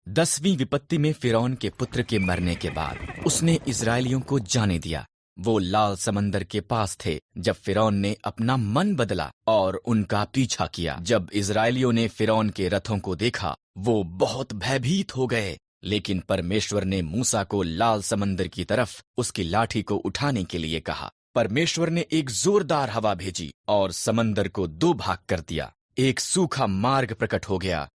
10वीं विपत्ति में फिरौन के पुत्र के मरने के बाद उसने इजरायलियों को जाने दिया। वो लाल समंदर के पास थे जब फिरौन ने अपना मन बदला और उनका पीछा किया। जब इजरायलियों ने फिरौन के रथों को देखा, वो बहुत भयभीत हो गए। लेकिन परमेश्वर ने मूसा को लाल समंदर की तरफ उसकी लाठी को उठाने के लिए कहा। परमेश्वर ने एक जोरदार हवा भेजी और समंदर को 2 भाग कर दिया। एक सूखा मार्ग प्रकट हो गया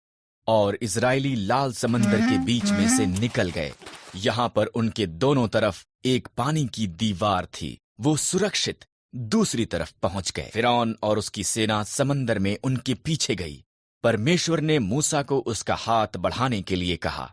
और इजरायली लाल समंदर के बीच में से निकल गए। यहाँ पर उनके दोनों तरफ एक पानी की दीवार थी। वो सुरक्षित दूसरी तरफ पहुंच गए। फिरौन और उसकी सेना समंदर में उनके पीछे गई। परमेश्वर ने मूसा को उसका हाथ बढ़ाने के लिए कहा।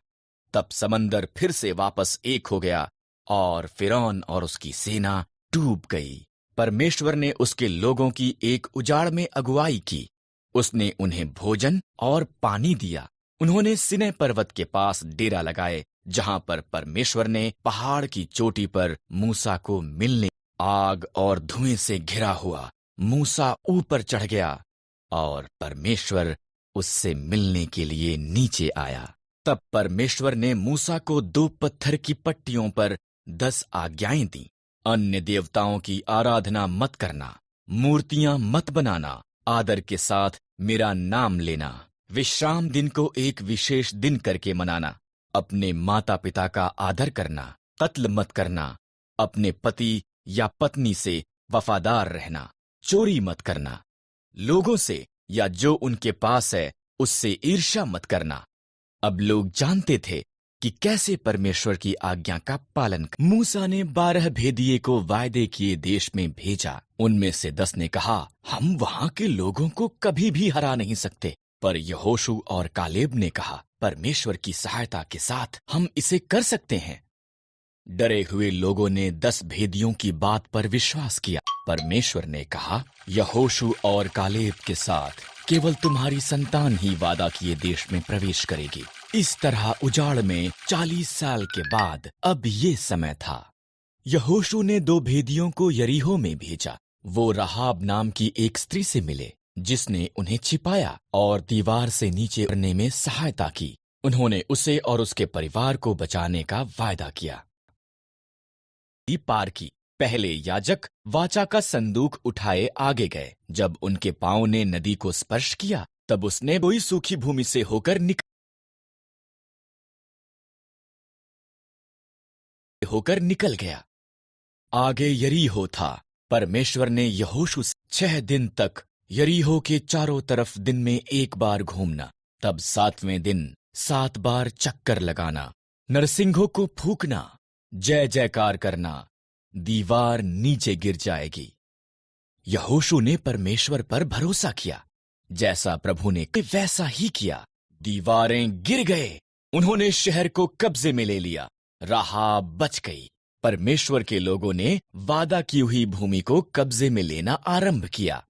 तब समंदर फिर से वापस एक हो गया और फिरौन और उसकी सेना डूब गई। परमेश्वर ने उसके लोगों की एक उजाड़ में अगुवाई की। उसने उन्हें भोजन और पानी दिया। उन्होंने सिनै पर्वत के पास डेरा लगाए, जहां पर परमेश्वर ने पहाड़ की चोटी पर मूसा को मिलने आग और धुएं से घिरा हुआ मूसा ऊपर चढ़ गया और परमेश्वर उससे मिलने के लिए नीचे आया। तब परमेश्वर ने मूसा को 2 पत्थर की पट्टियों पर 10 आज्ञाएं दी। अन्य देवताओं की आराधना मत करना, मूर्तियां मत बनाना, आदर के साथ मेरा नाम लेना, विश्राम दिन को एक विशेष दिन करके मनाना, अपने माता पिता का आदर करना, कत्ल मत करना, अपने पति या पत्नी से वफादार रहना, चोरी मत करना, लोगों से या जो उनके पास है उससे ईर्ष्या मत करना। अब लोग जानते थे कि कैसे परमेश्वर की आज्ञा का पालन कर। मूसा ने 12 भेदिए को वायदे किए देश में भेजा। उनमें से 10 ने कहा, हम वहां के लोगों को कभी भी हरा नहीं सकते। पर यहोशू और कालेब ने कहा, परमेश्वर की सहायता के साथ हम इसे कर सकते हैं। डरे हुए लोगों ने 10 भेदियों की बात पर विश्वास किया। परमेश्वर ने कहा, यहोशू और कालेब के साथ केवल तुम्हारी संतान ही वादा किए देश में प्रवेश करेगी। इस तरह उजाड़ में 40 साल के बाद अब ये समय था। यहोशू ने 2 भेदियों को यरीहो में भेजा। वो राहाब नाम की एक स्त्री से मिले, जिसने उन्हें छिपाया और दीवार से नीचे उतरने में सहायता की। उन्होंने उसे और उसके परिवार को बचाने का वायदा किया। पार की। पहले याजक वाचा का संदूक उठाए आगे गए। जब उनके पांव ने नदी को स्पर्श किया, तब उसने कोई सूखी भूमि से होकर निकल गया। आगे यरीहो था। परमेश्वर ने यहोशू से 6 दिन तक यरीहो के चारों तरफ दिन में 1 बार घूमना, तब 7वें दिन 7 बार चक्कर लगाना, नरसिंहों को फूंकना, जय जयकार करना, दीवार नीचे गिर जाएगी। यहोशू ने परमेश्वर पर भरोसा किया। जैसा प्रभु ने वैसा ही किया। दीवारें गिर गए। उन्होंने शहर को कब्जे में ले लिया। राहाब बच गई। परमेश्वर के लोगों ने वादा की हुई भूमि को कब्जे में लेना आरंभ किया।